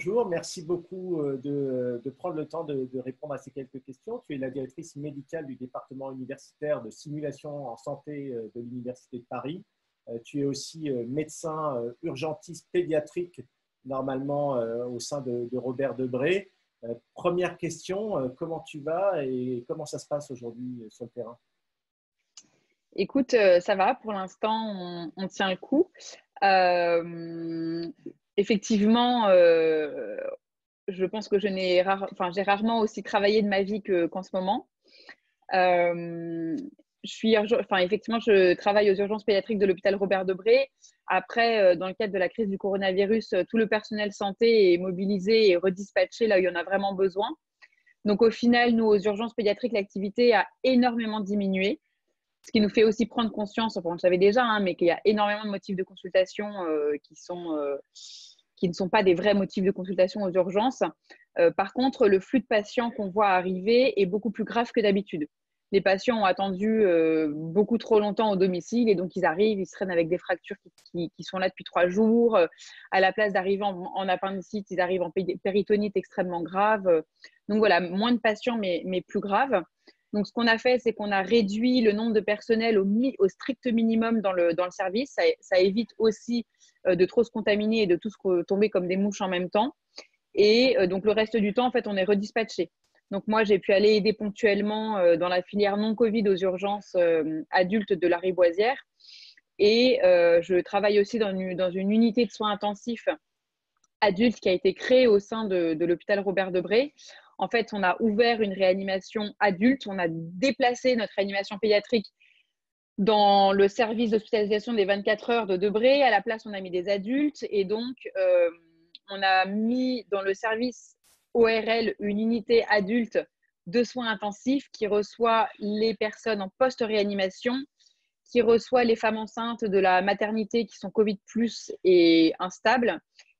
bonjour. Merci beaucoup de prendre le temps de répondre à ces quelques questions. Tu es la directrice médicale du département universitaire de simulation en santé de l'Université de Paris. Tu es aussi médecin urgentiste pédiatrique, normalement au sein de Robert Debré. Première question, comment tu vas et comment ça se passe aujourd'hui sur le terrain? Écoute, ça va. Pour l'instant, on tient le coup. Effectivement, je pense que j'ai rarement aussi travaillé de ma vie qu'en ce moment. Effectivement, je travaille aux urgences pédiatriques de l'hôpital Robert Debré. Après, dans le cadre de la crise du coronavirus, tout le personnel santé est mobilisé et redispatché là où il y en a vraiment besoin. Donc, au final, nous, aux urgences pédiatriques, l'activité a énormément diminué. Ce qui nous fait aussi prendre conscience, enfin on le savait déjà, mais qu'il y a énormément de motifs de consultation qui ne sont pas des vrais motifs de consultation aux urgences. Par contre, le flux de patients qu'on voit arriver est beaucoup plus grave que d'habitude. Les patients ont attendu beaucoup trop longtemps au domicile et donc ils arrivent, ils se traînent avec des fractures qui sont là depuis 3 jours. À la place d'arriver en appendicite, ils arrivent en péritonite extrêmement grave. Donc voilà, moins de patients mais plus graves. Donc, ce qu'on a fait, c'est qu'on a réduit le nombre de personnel au strict minimum dans le service. Ça évite aussi de trop se contaminer et de tous tomber comme des mouches en même temps. Et donc, le reste du temps, en fait, on est redispatché. Donc, moi, j'ai pu aller aider ponctuellement dans la filière non-Covid aux urgences adultes de la Riboisière. Et je travaille aussi dans une unité de soins intensifs adultes qui a été créée au sein de l'hôpital Robert Debré. En fait, on a ouvert une réanimation adulte, on a déplacé notre réanimation pédiatrique dans le service d'hospitalisation des 24 heures de Debré. À la place, on a mis des adultes et donc on a mis dans le service ORL une unité adulte de soins intensifs qui reçoit les personnes en post-réanimation, qui reçoit les femmes enceintes de la maternité qui sont Covid+ et instables,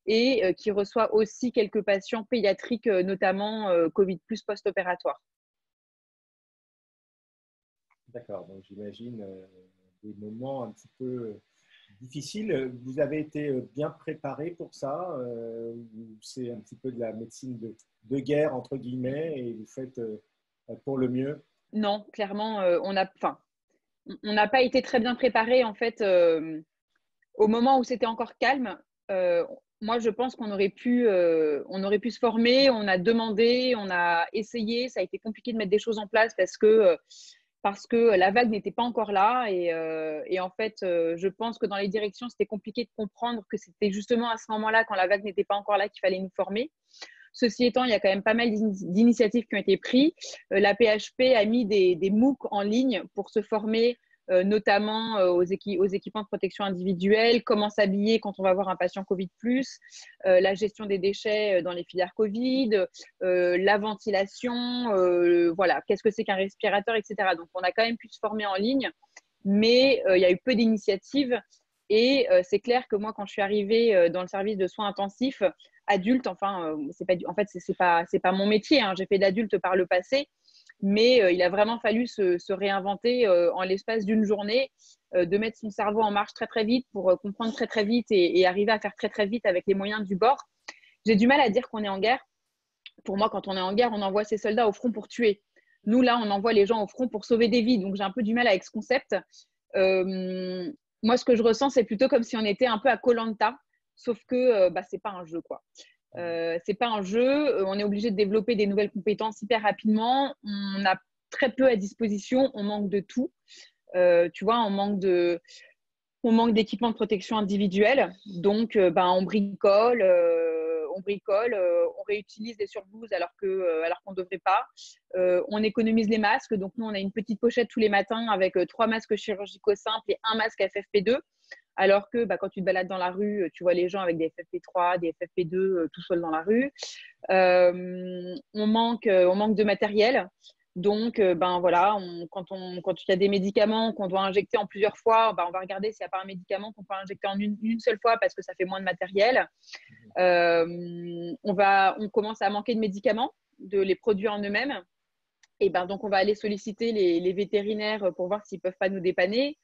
et qui reçoit aussi quelques patients pédiatriques, notamment Covid+ post-opératoire. D'accord, donc j'imagine des moments un petit peu difficiles. Vous avez été bien préparé pour ça? C'est un petit peu de la médecine de guerre, entre guillemets, et vous faites pour le mieux? Non, clairement, on n'a pas été très bien préparé en fait. Au moment où c'était encore calme, moi, je pense qu'on aurait pu se former. On a demandé, on a essayé. Ça a été compliqué de mettre des choses en place parce que la vague n'était pas encore là. Et en fait, je pense que dans les directions, c'était compliqué de comprendre que c'était justement à ce moment-là, quand la vague n'était pas encore là, qu'il fallait nous former. Ceci étant, il y a quand même pas mal d'initiatives qui ont été prises. La PHP a mis des MOOC en ligne pour se former, notamment aux équipements de protection individuelle, comment s'habiller quand on va voir un patient Covid+, la gestion des déchets dans les filières Covid, la ventilation, voilà, qu'est-ce que c'est qu'un respirateur, etc. Donc, on a quand même pu se former en ligne, mais il y a eu peu d'initiatives. Et c'est clair que moi, quand je suis arrivée dans le service de soins intensifs adultes, c'est pas mon métier, hein, j'ai fait d'adulte par le passé, mais il a vraiment fallu se réinventer en l'espace d'une journée, de mettre son cerveau en marche très très vite pour comprendre très très vite et arriver à faire très très vite avec les moyens du bord. J'ai du mal à dire qu'on est en guerre. Pour moi, quand on est en guerre, on envoie ses soldats au front pour tuer. Nous, là, on envoie les gens au front pour sauver des vies. Donc, j'ai un peu du mal avec ce concept. Moi, ce que je ressens, c'est plutôt comme si on était un peu à Koh-Lanta, sauf que c'est pas un jeu, quoi. C'est pas un jeu, on est obligé de développer des nouvelles compétences hyper rapidement. On a très peu à disposition, on manque de tout. Tu vois, on manque d'équipements de protection individuelle. Donc, on réutilise des surblouses alors qu'on ne devrait pas. On économise les masques. Donc, nous, on a une petite pochette tous les matins avec 3 masques chirurgicaux simples et 1 masque FFP2. Alors que quand tu te balades dans la rue, tu vois les gens avec des FFP3, des FFP2 tout seuls dans la rue. On manque de matériel. Donc, voilà, quand il y a des médicaments qu'on doit injecter en plusieurs fois, on va regarder s'il n'y a pas un médicament qu'on peut injecter en une seule fois parce que ça fait moins de matériel. On commence à manquer de médicaments, de les produits en eux-mêmes. Et donc, on va aller solliciter les vétérinaires pour voir s'ils ne peuvent pas nous dépanner.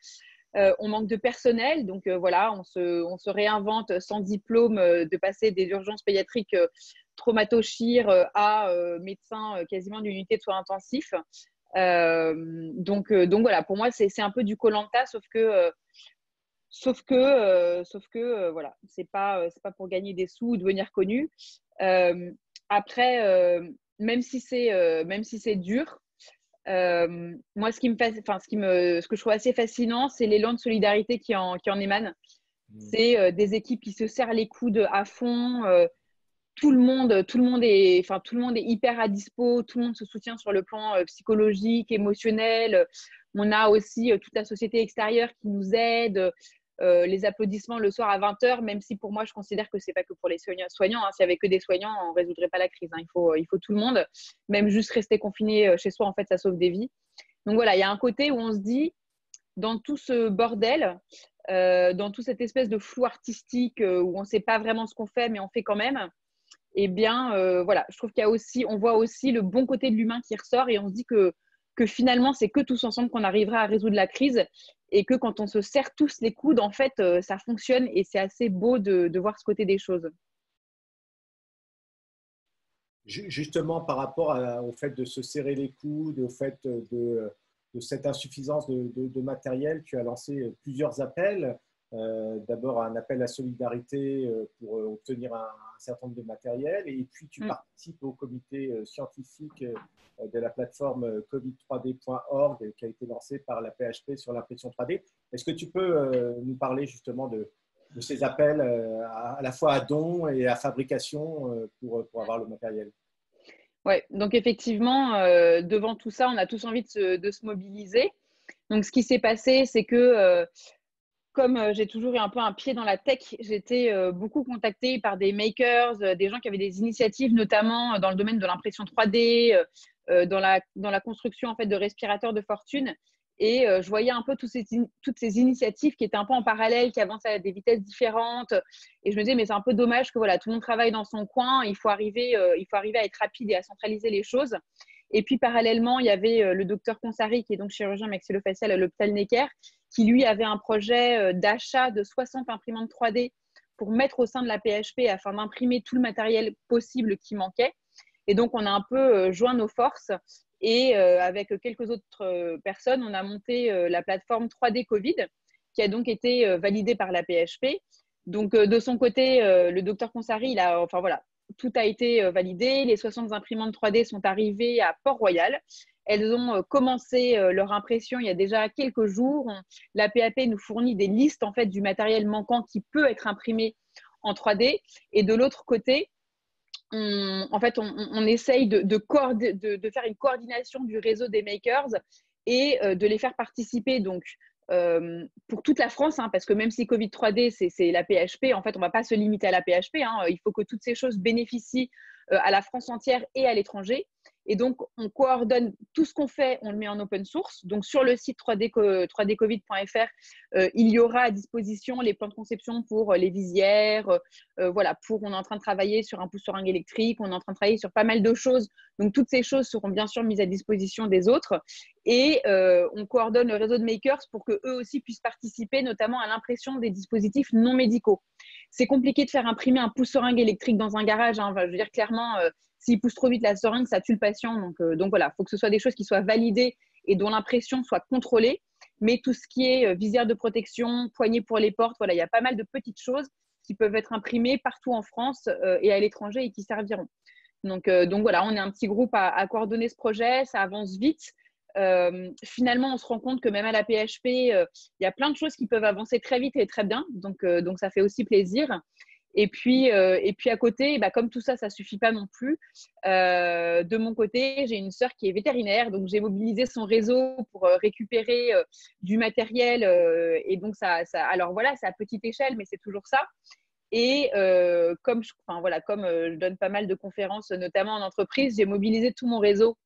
On manque de personnel, donc voilà, on se réinvente sans diplôme de passer des urgences pédiatriques traumato-chir à médecin quasiment d'une unité de soins intensifs. Donc voilà, pour moi, c'est un peu du koh-lanta, voilà, c'est pas pour gagner des sous ou devenir connu. Après, même si c'est dur, moi, ce que je trouve assez fascinant, c'est l'élan de solidarité qui en émane. C'est des équipes qui se serrent les coudes à fond. Tout le monde est hyper à dispo. Tout le monde se soutient sur le plan psychologique, émotionnel. On a aussi toute la société extérieure qui nous aide. Les applaudissements le soir à 20h, même si pour moi, je considère que ce n'est pas que pour les soignants. Hein. S'il n'y avait que des soignants, on ne résoudrait pas la crise. Hein. Il faut tout le monde. Même juste rester confiné chez soi, en fait, ça sauve des vies. Donc voilà, il y a un côté où on se dit, dans tout ce bordel, dans toute cette espèce de flou artistique où on ne sait pas vraiment ce qu'on fait, mais on fait quand même, eh bien, voilà, je trouve on voit aussi le bon côté de l'humain qui ressort et on se dit que finalement, c'est que tous ensemble qu'on arrivera à résoudre la crise et que quand on se serre tous les coudes, en fait, ça fonctionne et c'est assez beau de voir ce côté des choses. Justement, par rapport au fait de se serrer les coudes, au fait de cette insuffisance de matériel, tu as lancé plusieurs appels. D'abord, un appel à solidarité pour obtenir un certain nombre de matériel. Et puis, tu participes au comité scientifique de la plateforme covid3d.org qui a été lancée par la PHP sur l'impression 3D. Est-ce que tu peux nous parler justement de ces appels à la fois à dons et à fabrication pour avoir le matériel? Ouais, donc effectivement, devant tout ça, on a tous envie de se mobiliser. Donc, ce qui s'est passé, c'est que comme j'ai toujours eu un peu un pied dans la tech, j'étais beaucoup contactée par des makers, des gens qui avaient des initiatives, notamment dans le domaine de l'impression 3D, dans la construction en fait, de respirateurs de fortune. Et je voyais un peu toutes ces initiatives qui étaient un peu en parallèle, qui avançaient à des vitesses différentes. Et je me disais, mais c'est un peu dommage que voilà, tout le monde travaille dans son coin. Il faut arriver à être rapide et à centraliser les choses. Et puis, parallèlement, il y avait le docteur Consari, qui est donc chirurgien maxillofacial à l'hôpital Necker, qui lui avait un projet d'achat de 60 imprimantes 3D pour mettre au sein de la PHP afin d'imprimer tout le matériel possible qui manquait. Et donc, on a un peu joint nos forces et avec quelques autres personnes, on a monté la plateforme 3D Covid qui a donc été validée par la PHP. Donc, de son côté, le docteur Consari, tout a été validé. Les 60 imprimantes 3D sont arrivées à Port-Royal. Elles ont commencé leur impression il y a déjà quelques jours. La PAP nous fournit des listes en fait, du matériel manquant qui peut être imprimé en 3D. Et de l'autre côté, on essaye de faire une coordination du réseau des makers et de les faire participer donc pour toute la France, hein, parce que même si Covid 3D, c'est la PHP, en fait, on ne va pas se limiter à la PHP. Hein, il faut que toutes ces choses bénéficient à la France entière et à l'étranger. Et donc, on coordonne tout ce qu'on fait, on le met en open source. Donc, sur le site 3dcovid.fr, il y aura à disposition les plans de conception pour les visières. On est en train de travailler sur un pouce-seringue électrique, on est en train de travailler sur pas mal de choses. Donc, toutes ces choses seront bien sûr mises à disposition des autres. Et on coordonne le réseau de makers pour qu'eux aussi puissent participer, notamment à l'impression des dispositifs non médicaux. C'est compliqué de faire imprimer un pouce-seringue électrique dans un garage. Hein. Je veux dire, clairement, s'il pousse trop vite la seringue, ça tue le patient. Donc voilà, il faut que ce soit des choses qui soient validées et dont l'impression soit contrôlée. Mais tout ce qui est visière de protection, poignée pour les portes, voilà, il y a pas mal de petites choses qui peuvent être imprimées partout en France et à l'étranger et qui serviront. Donc voilà, on est un petit groupe à coordonner ce projet, ça avance vite. Finalement, on se rend compte que même à la PHP, il y a plein de choses qui peuvent avancer très vite et très bien. Donc ça fait aussi plaisir. Et puis à côté, comme tout ça, ça ne suffit pas non plus. De mon côté, j'ai une sœur qui est vétérinaire, donc j'ai mobilisé son réseau pour récupérer du matériel. Et donc alors voilà, c'est à petite échelle, mais c'est toujours ça. Et comme je donne pas mal de conférences, notamment en entreprise, j'ai mobilisé tout mon réseau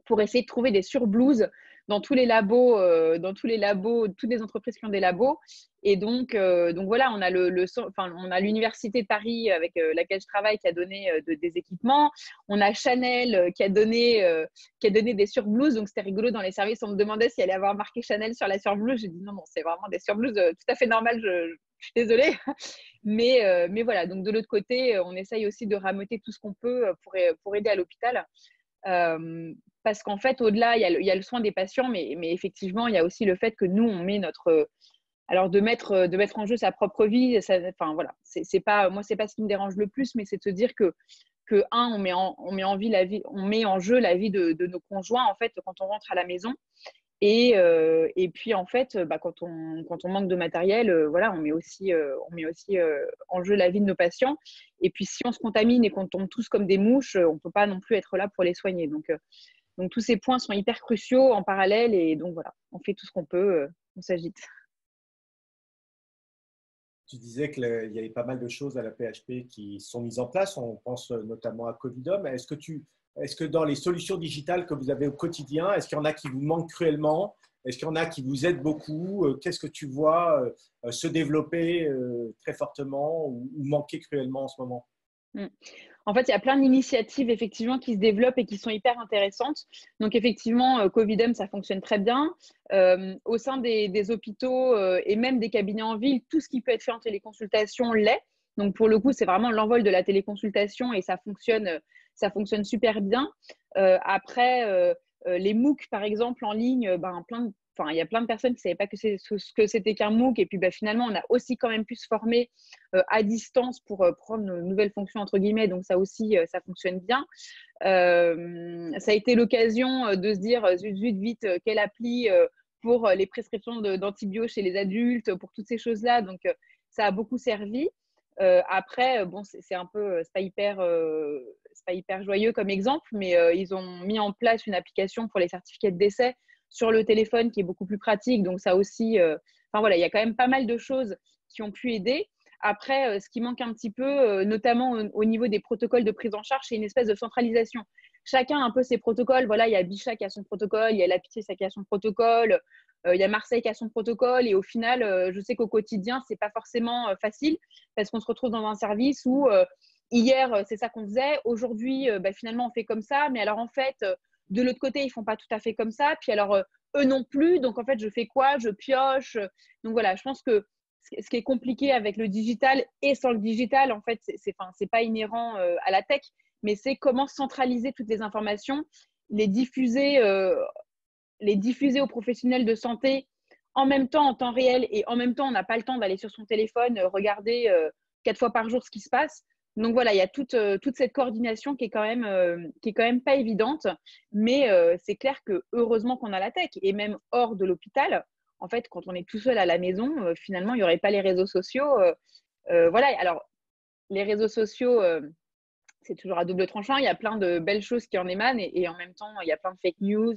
pour essayer de trouver des surblouses. dans tous les labos, toutes les entreprises qui ont des labos. Et donc voilà, on a on a l'Université de Paris avec laquelle je travaille qui a donné des équipements. On a Chanel qui a donné des surblouses. Donc c'était rigolo dans les services. On me demandait s'il allait avoir marqué Chanel sur la surblouse. J'ai dit non, c'est vraiment des surblouses tout à fait normales. Je suis désolée. Mais voilà, donc de l'autre côté, on essaye aussi de rameuter tout ce qu'on peut pour aider à l'hôpital. Parce qu'en fait, au-delà, il y a le soin des patients, mais effectivement, il y a aussi le fait que nous, on met alors de mettre en jeu sa propre vie. Enfin voilà, moi, c'est pas ce qui me dérange le plus, mais c'est de se dire que on met on met en jeu la vie de nos conjoints en fait quand on rentre à la maison. Et puis en fait, quand on manque de matériel, voilà, on met aussi en jeu la vie de nos patients. Et puis si on se contamine et qu'on tombe tous comme des mouches, on peut pas non plus être là pour les soigner. Donc tous ces points sont hyper cruciaux en parallèle. Et donc voilà, on fait tout ce qu'on peut, on s'agite. Tu disais qu'il y avait pas mal de choses à la PHP qui sont mises en place. On pense notamment à Covidom. Est-ce que dans les solutions digitales que vous avez au quotidien, est-ce qu'il y en a qui vous manquent cruellement? Est-ce qu'il y en a qui vous aident beaucoup? Qu'est-ce que tu vois se développer très fortement ou manquer cruellement en ce moment? En fait, il y a plein d'initiatives effectivement qui se développent et qui sont hyper intéressantes. Donc effectivement, Covidom, ça fonctionne très bien. Au sein des hôpitaux et même des cabinets en ville, tout ce qui peut être fait en téléconsultation l'est. Donc pour le coup, c'est vraiment l'envol de la téléconsultation et ça fonctionne super bien. Après, les MOOC, par exemple, en ligne, il y a plein de personnes qui ne savaient pas ce que c'était qu'un MOOC. Et puis finalement, on a aussi quand même pu se former à distance pour prendre nos nouvelles fonctions, entre guillemets. Donc ça aussi, ça fonctionne bien. Ça a été l'occasion de se dire, vite, quelle appli pour les prescriptions d'antibiotiques chez les adultes, pour toutes ces choses-là. Donc ça a beaucoup servi. Après, bon, c'est un peu, c'est pas hyper joyeux comme exemple, mais ils ont mis en place une application pour les certificats de décès sur le téléphone qui est beaucoup plus pratique. Donc ça aussi, voilà, il y a quand même pas mal de choses qui ont pu aider. Après, ce qui manque un petit peu, notamment au niveau des protocoles de prise en charge, c'est une espèce de centralisation. Chacun a un peu ses protocoles. Voilà, il y a Bichat qui a son protocole, il y a La Pitié qui a son protocole, il y a Marseille qui a son protocole. Et au final, je sais qu'au quotidien, c'est pas forcément facile parce qu'on se retrouve dans un service où hier, c'est ça qu'on faisait. Aujourd'hui, finalement, on fait comme ça. Mais alors, en fait, de l'autre côté, ils font pas tout à fait comme ça. Puis alors, eux non plus. Donc, en fait, je fais quoi? Je pioche. Donc, voilà, je pense que ce qui est compliqué avec le digital et sans le digital, en fait, c'est pas inhérent à la tech, mais c'est comment centraliser toutes les informations, les diffuser aux professionnels de santé en même temps, en temps réel, et en même temps, on n'a pas le temps d'aller sur son téléphone, regarder 4 fois par jour ce qui se passe. Donc voilà, il y a toute cette coordination qui est quand même pas évidente, mais c'est clair que heureusement qu'on a la tech, et même hors de l'hôpital, en fait, quand on est tout seul à la maison, finalement, il n'y aurait pas les réseaux sociaux. Voilà, alors les réseaux sociaux, c'est toujours à double tranchant. Il y a plein de belles choses qui en émanent et en même temps, il y a plein de fake news.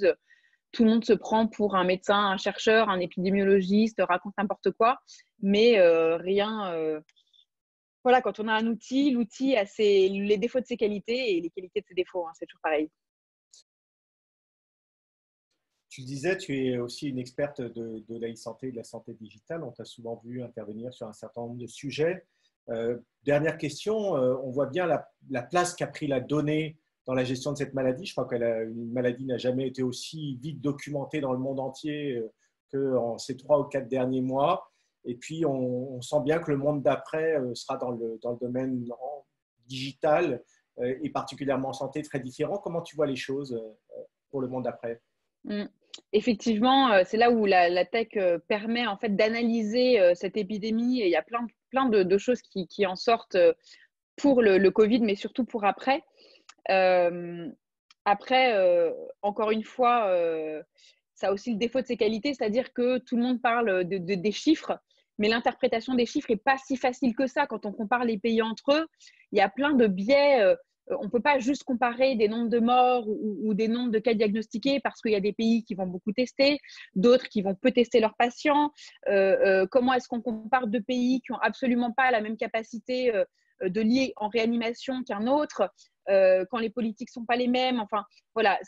Tout le monde se prend pour un médecin, un chercheur, un épidémiologiste, raconte n'importe quoi, mais rien. Voilà, quand on a un outil, l'outil a les défauts de ses qualités et les qualités de ses défauts. Hein, c'est toujours pareil. Tu le disais, tu es aussi une experte de l'e-santé et de la santé digitale. On t'a souvent vu intervenir sur un certain nombre de sujets. Dernière question, on voit bien la place qu'a pris la donnée dans la gestion de cette maladie. Je crois que une maladie n'a jamais été aussi vite documentée dans le monde entier qu'en ces 3 ou 4 derniers mois. Et puis, on sent bien que le monde d'après sera dans le domaine digital et particulièrement en santé très différent. Comment tu vois les choses pour le monde d'après? Effectivement, c'est là où la tech permet en fait d'analyser cette épidémie et il y a plein de choses qui en sortent pour le Covid, mais surtout pour après. Après, encore une fois, ça a aussi le défaut de ses qualités, c'est-à-dire que tout le monde parle des chiffres, mais l'interprétation des chiffres n'est pas si facile que ça. Quand on compare les pays entre eux, il y a plein de biais. On ne peut pas juste comparer des nombres de morts ou des nombres de cas diagnostiqués parce qu'il y a des pays qui vont beaucoup tester, d'autres qui vont peu tester leurs patients. Comment est-ce qu'on compare 2 pays qui n'ont absolument pas la même capacité de lit en réanimation qu'un autre? quand les politiques sont pas les mêmes. Enfin, voilà,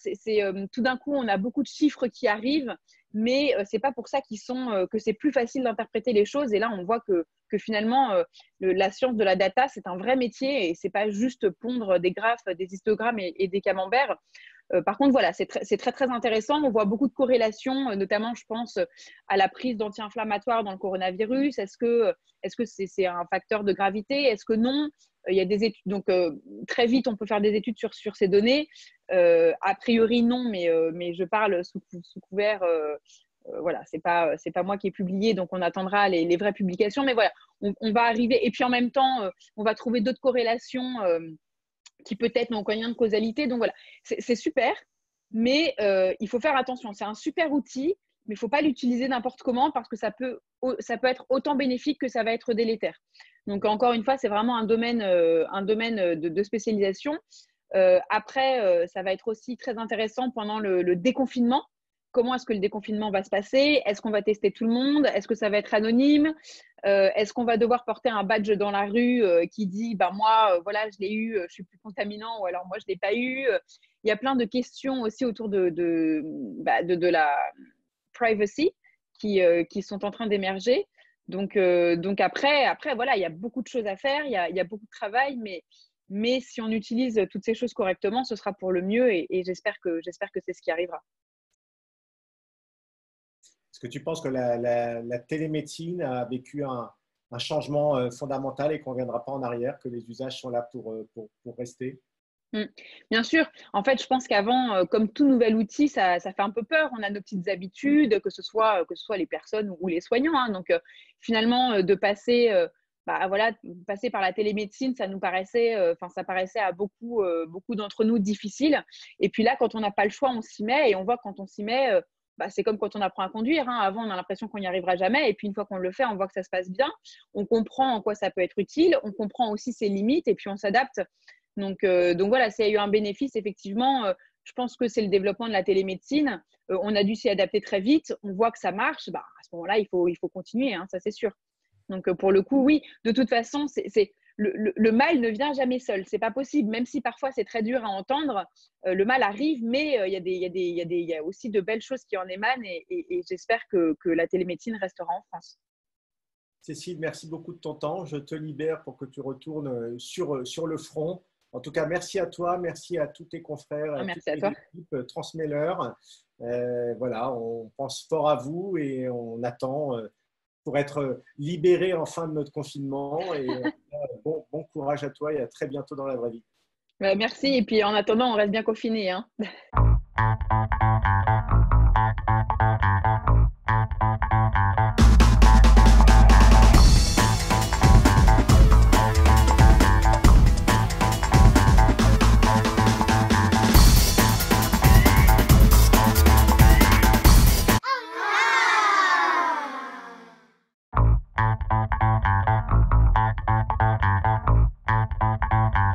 tout d'un coup, on a beaucoup de chiffres qui arrivent, mais c'est pas pour ça que c'est plus facile d'interpréter les choses. Et là, on voit que finalement, la science de la data, c'est un vrai métier et c'est pas juste pondre des graphes, des histogrammes et des camemberts. Par contre, voilà, c'est très, très intéressant. On voit beaucoup de corrélations, notamment, je pense, à la prise d'anti-inflammatoires dans le coronavirus. Est-ce que c'est un facteur de gravité? Est-ce que non? Il y a des études, donc très vite, on peut faire des études sur ces données. A priori, non, mais je parle sous couvert. Voilà, c'est pas moi qui ai publié, donc on attendra les vraies publications. Mais voilà, on va arriver. Et puis en même temps, on va trouver d'autres corrélations qui peut-être n'ont aucun lien de causalité. Donc voilà, c'est super, mais il faut faire attention. C'est un super outil, mais il ne faut pas l'utiliser n'importe comment parce que ça peut être autant bénéfique que ça va être délétère. Donc encore une fois, c'est vraiment un domaine de spécialisation. Après, ça va être aussi très intéressant pendant le déconfinement. Comment est-ce que le déconfinement va se passer? Est-ce qu'on va tester tout le monde? Est-ce que ça va être anonyme? Est-ce qu'on va devoir porter un badge dans la rue qui dit bah, moi, voilà, je l'ai eu, je suis plus contaminant, ou alors moi, je ne l'ai pas eu? Il y a plein de questions aussi autour de la privacy qui sont en train d'émerger. Donc après, voilà, il y a beaucoup de choses à faire, il y a beaucoup de travail, mais si on utilise toutes ces choses correctement, ce sera pour le mieux et j'espère que c'est ce qui arrivera. Est-ce que tu penses que la télémédecine a vécu un changement fondamental et qu'on ne reviendra pas en arrière, que les usages sont là pour rester? Bien sûr. En fait, je pense qu'avant, comme tout nouvel outil, ça fait un peu peur. On a nos petites habitudes, que ce soit les personnes ou les soignants, hein. Donc, finalement, de passer, voilà, passer par la télémédecine, ça nous paraissait, ça paraissait à beaucoup d'entre nous difficile. Et puis là, quand on n'a pas le choix, on s'y met et on voit quand on s'y met, c'est comme quand on apprend à conduire, hein. Avant, on a l'impression qu'on n'y arrivera jamais. Et puis, une fois qu'on le fait, on voit que ça se passe bien. On comprend en quoi ça peut être utile. On comprend aussi ses limites et puis on s'adapte. Donc voilà, s'il y a eu un bénéfice, effectivement, je pense que c'est le développement de la télémédecine. On a dû s'y adapter très vite. On voit que ça marche. À ce moment-là, il faut continuer, hein, ça c'est sûr. Donc pour le coup, oui, de toute façon, le mal ne vient jamais seul. C'est pas possible, même si parfois c'est très dur à entendre. Le mal arrive, mais il y a aussi de belles choses qui en émanent et j'espère que la télémédecine restera en France. Cécile, merci beaucoup de ton temps. Je te libère pour que tu retournes sur le front. En tout cas, merci à toi, merci à tous tes confrères, à toutes Merci à les toi. équipes, transmets-leur. Voilà, on pense fort à vous et on attend pour être libérés enfin de notre confinement. Et bon courage à toi et à très bientôt dans la vraie vie. Merci. Et puis en attendant, on reste bien confinés, hein.